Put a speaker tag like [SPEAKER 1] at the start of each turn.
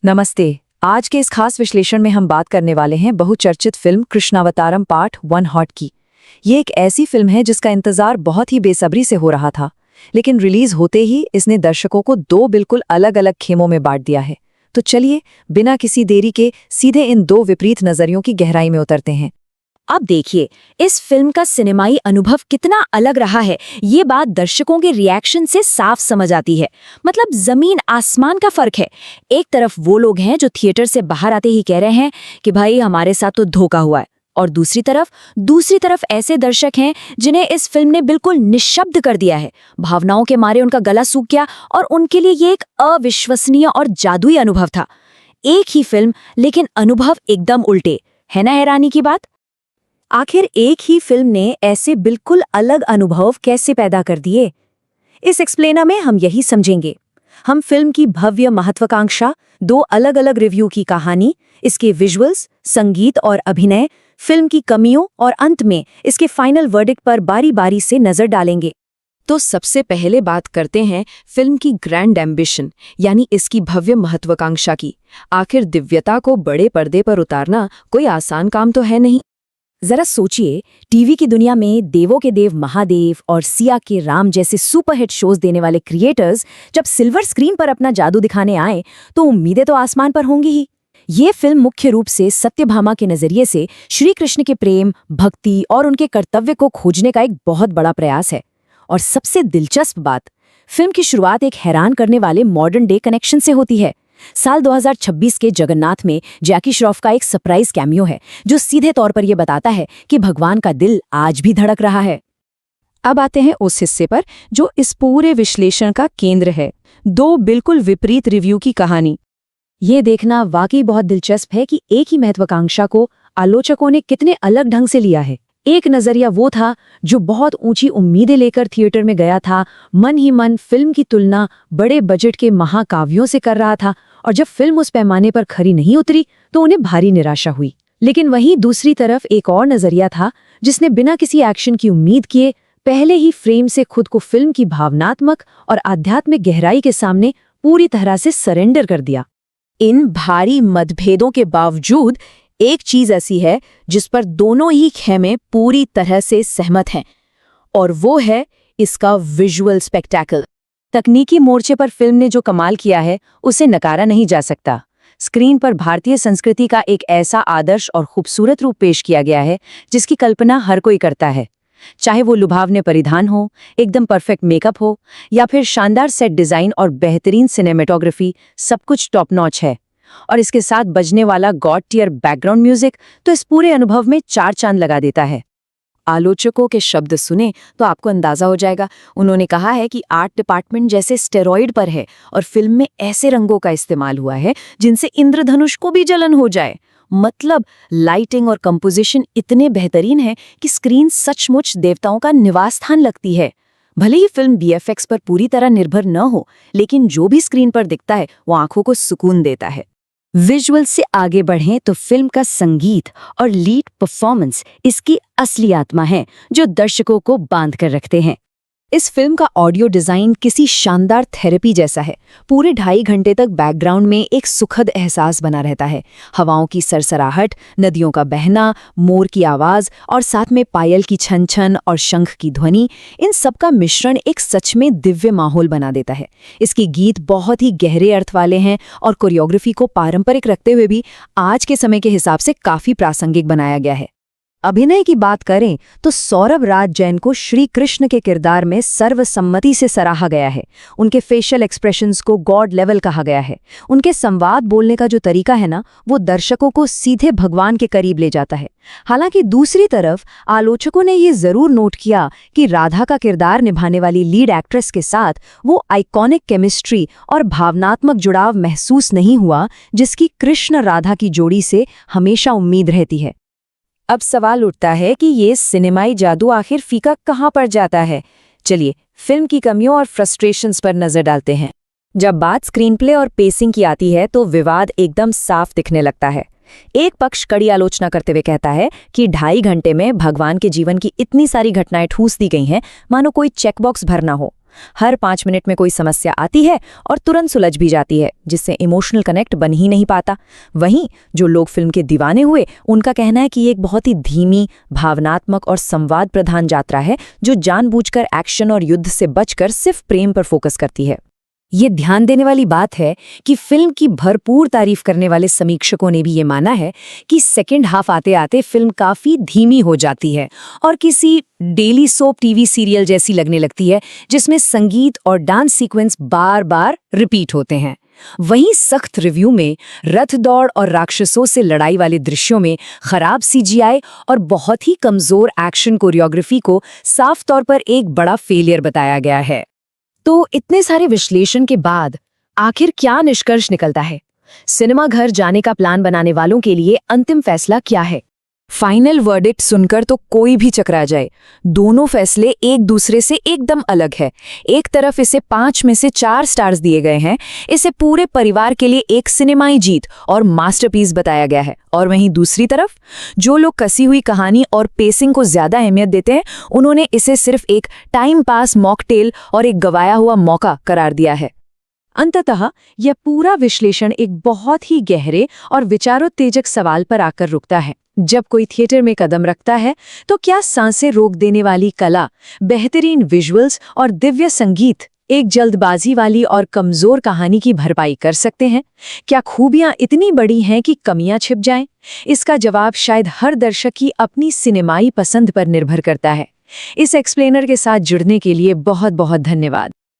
[SPEAKER 1] नमस्ते। आज के इस खास विश्लेषण में हम बात करने वाले हैं बहुचर्चित फिल्म कृष्णावतारम पार्ट 1 हॉट की। ये एक ऐसी फिल्म है जिसका इंतजार बहुत ही बेसब्री से हो रहा था, लेकिन रिलीज होते ही इसने दर्शकों को दो बिल्कुल अलग-अलग खेमों में बांट दिया है। तो चलिए, बिना किसी देरी के सीधे इन दो विपरीत नजरियों की गहराई में उतरते हैं।
[SPEAKER 2] अब देखिए, इस फिल्म का सिनेमाई अनुभव कितना अलग रहा है, ये बात दर्शकों के रिएक्शन से साफ समझ आती है। मतलब जमीन आसमान का फर्क है। एक तरफ वो लोग हैं जो थिएटर से बाहर आते ही कह रहे हैं कि भाई हमारे साथ तो धोखा हुआ है, और दूसरी तरफ ऐसे दर्शक हैं जिन्हें इस फिल्म ने बिल्कुल निशब्द कर दिया है। भावनाओं के मारे उनका गला सूख गया और उनके लिए ये एक अविश्वसनीय और जादुई अनुभव था। एक ही फिल्म, लेकिन अनुभव एकदम उल्टे। है ना हैरानी की बात? आखिर एक ही फिल्म ने ऐसे बिल्कुल अलग अनुभव कैसे पैदा कर दिए? इस एक्सप्लेनर में हम यही समझेंगे। हम फिल्म की भव्य महत्वाकांक्षा, दो अलग-अलग रिव्यू की कहानी, इसके विजुअल्स, संगीत और अभिनय, फिल्म की कमियों और अंत में इसके फाइनल वर्डिक्ट पर बारी-बारी से नजर डालेंगे।
[SPEAKER 1] तो सबसे पहले बात करते हैं फिल्म की ग्रैंड एम्बिशन, यानी इसकी भव्य महत्वाकांक्षा की। आखिर दिव्यता को बड़े पर्दे पर उतारना कोई आसान काम तो है नहीं।
[SPEAKER 2] जरा सोचिए, टीवी की दुनिया में देवों के देव महादेव और सिया के राम जैसे सुपरहिट शोज देने वाले क्रिएटर्स जब सिल्वर स्क्रीन पर अपना जादू दिखाने आए तो उम्मीदें तो आसमान पर होंगी ही। ये फिल्म मुख्य रूप से सत्यभामा के नजरिए से श्री कृष्ण के प्रेम, भक्ति और उनके कर्तव्य को खोजने का एक बहुत बड़ा प्रयास है। और सबसे दिलचस्प बात, फिल्म की शुरुआत एक हैरान करने वाले मॉडर्न डे कनेक्शन से होती है। साल 2026 के जगन्नाथ में जैकी श्रॉफ का एक सरप्राइज कैमियो है जो सीधे तौर पर यह बताता है कि भगवान का दिल आज भी धड़क रहा है।
[SPEAKER 1] अब आते हैं उस हिस्से पर जो इस पूरे विश्लेषण का केंद्र है, दो बिल्कुल विपरीत रिव्यू की कहानी।
[SPEAKER 2] ये देखना वाकई बहुत दिलचस्प है कि एक ही महत्वाकांक्षा को आलोचकों ने कितने अलग ढंग से लिया है। एक नजरिया वो था जो बहुत ऊंची उम्मीदें लेकर थिएटर में गया था, मन ही मन फिल्म की तुलना बड़े बजट के महाकाव्यों से कर रहा था, और जब फिल्म उस पैमाने पर खरी नहीं उतरी तो उन्हें भारी निराशा हुई। लेकिन वहीं दूसरी तरफ एक और नजरिया था जिसने बिना किसी एक्शन की उम्मीद किए पहले ही फ्रेम से खुद को फिल्म की भावनात्मक और आध्यात्मिक गहराई के सामने पूरी तरह से सरेंडर कर दिया। इन भारी मतभेदों के बावजूद एक चीज ऐसी है जिस पर दोनों ही खेमे पूरी तरह से सहमत हैं, और वो है इसका विजुअल स्पेक्टेकल। तकनीकी मोर्चे पर फिल्म ने जो कमाल किया है उसे नकारा नहीं जा सकता। स्क्रीन पर भारतीय संस्कृति का एक ऐसा आदर्श और खूबसूरत रूप पेश किया गया है जिसकी कल्पना हर कोई करता है। चाहे वो लुभावने परिधान हो, एकदम परफेक्ट मेकअप हो, या फिर शानदार सेट डिजाइन और बेहतरीन सिनेमेटोग्राफी, सब कुछ टॉप नॉच है। और इसके साथ बजने वाला गॉड टियर बैकग्राउंड म्यूजिक तो इस पूरे अनुभव में चार चांद लगा देता है। आलोचकों के शब्द सुने तो आपको अंदाजा हो जाएगा। उन्होंने कहा है कि आर्ट डिपार्टमेंट जैसे स्टेरॉइड पर है और फिल्म में ऐसे रंगों का इस्तेमाल हुआ है जिनसे इंद्रधनुष को भी जलन हो जाए। मतलब लाइटिंग और कंपोजिशन इतने बेहतरीन है कि स्क्रीन सचमुच देवताओं का निवास स्थान लगती है। भले ही फिल्म बीएफएक्स पर पूरी तरह निर्भर न हो, लेकिन जो भी स्क्रीन पर दिखता है वो आंखों को सुकून देता है। विजुअल से आगे बढ़ें तो फिल्म का संगीत और लीड परफॉर्मेंस इसकी असली आत्मा है जो दर्शकों को बांध कर रखते हैं। इस फिल्म का ऑडियो डिजाइन किसी शानदार थेरेपी जैसा है। पूरे 2.5 घंटे तक बैकग्राउंड में एक सुखद एहसास बना रहता है। हवाओं की सरसराहट, नदियों का बहना, मोर की आवाज और साथ में पायल की छन छन और शंख की ध्वनि, इन सब का मिश्रण एक सच में दिव्य माहौल बना देता है। इसके गीत बहुत ही गहरे अर्थ वाले हैं और कोरियोग्राफी को पारंपरिक रखते हुए भी आज के समय के हिसाब से काफी प्रासंगिक बनाया गया है। अभिनय की बात करें तो सौरभ राज जैन को श्री कृष्ण के किरदार में सर्वसम्मति से सराहा गया है। उनके फेशियल एक्सप्रेशंस को गॉड लेवल कहा गया है। उनके संवाद बोलने का जो तरीका है ना, वो दर्शकों को सीधे भगवान के करीब ले जाता है। हालांकि दूसरी तरफ आलोचकों ने ये जरूर नोट किया कि राधा का किरदार निभाने वाली लीड एक्ट्रेस के साथ वो आइकॉनिक केमिस्ट्री और भावनात्मक जुड़ाव महसूस नहीं हुआ जिसकी कृष्ण राधा की जोड़ी से हमेशा उम्मीद रहती है। अब सवाल उठता है कि ये सिनेमाई जादू आखिर फीका कहाँ पड़ जाता है। चलिए, फिल्म की कमियों और फ्रस्ट्रेशंस पर नजर डालते हैं। जब बात स्क्रीन प्ले और पेसिंग की आती है तो विवाद एकदम साफ दिखने लगता है। एक पक्ष कड़ी आलोचना करते हुए कहता है कि 2.5 घंटे में भगवान के जीवन की इतनी सारी घटनाएं ठूस दी गई हैं मानो कोई चेकबॉक्स भरना हो।
[SPEAKER 1] हर 5 मिनट में कोई समस्या आती है और तुरंत सुलझ भी जाती है, जिससे इमोशनल कनेक्ट बन ही नहीं पाता। वहीं जो लोग फिल्म के दीवाने हुए, उनका कहना है कि ये एक बहुत ही धीमी, भावनात्मक और संवाद प्रधान यात्रा है, जो जानबूझकर एक्शन और युद्ध से बचकर सिर्फ प्रेम पर फोकस करती है।
[SPEAKER 2] ये ध्यान देने वाली बात है कि फिल्म की भरपूर तारीफ करने वाले समीक्षकों ने भी ये माना है कि सेकेंड हाफ आते आते फिल्म काफी धीमी हो जाती है और किसी डेली सोप टीवी सीरियल जैसी लगने लगती है, जिसमें संगीत और डांस सीक्वेंस बार बार रिपीट होते हैं। वहीं सख्त रिव्यू में रथ दौड़ और राक्षसों से लड़ाई वाले दृश्यों में खराब सीजीआई और बहुत ही कमजोर एक्शन कोरियोग्राफी को साफ तौर पर एक बड़ा फेलियर बताया गया है। तो इतने सारे विश्लेषण के बाद आखिर क्या निष्कर्ष निकलता है? सिनेमा घर जाने का प्लान बनाने वालों के लिए अंतिम फैसला क्या है?
[SPEAKER 1] फाइनल वर्डिक्ट सुनकर तो कोई भी चकरा जाए। दोनों फैसले एक दूसरे से एकदम अलग है। एक तरफ इसे 5 में से 4 स्टार्स दिए गए हैं, इसे पूरे परिवार के लिए एक सिनेमाई जीत और मास्टरपीस बताया गया है। और वहीं दूसरी तरफ जो लोग कसी हुई कहानी और पेसिंग को ज्यादा अहमियत देते हैं, उन्होंने इसे सिर्फ एक टाइम पास मॉकटेल और एक गवाया हुआ मौका करार दिया है।
[SPEAKER 2] अंततः यह पूरा विश्लेषण एक बहुत ही गहरे और विचारोत्तेजक सवाल पर आकर रुकता है। जब कोई थिएटर में कदम रखता है तो क्या सांसें रोक देने वाली कला, बेहतरीन विजुअल्स और दिव्य संगीत एक जल्दबाजी वाली और कमजोर कहानी की भरपाई कर सकते हैं? क्या खूबियां इतनी बड़ी हैं कि कमियां छिप जाएं? इसका जवाब शायद हर दर्शक की अपनी सिनेमाई पसंद पर निर्भर करता है। इस एक्सप्लेनर के साथ जुड़ने के लिए बहुत बहुत धन्यवाद।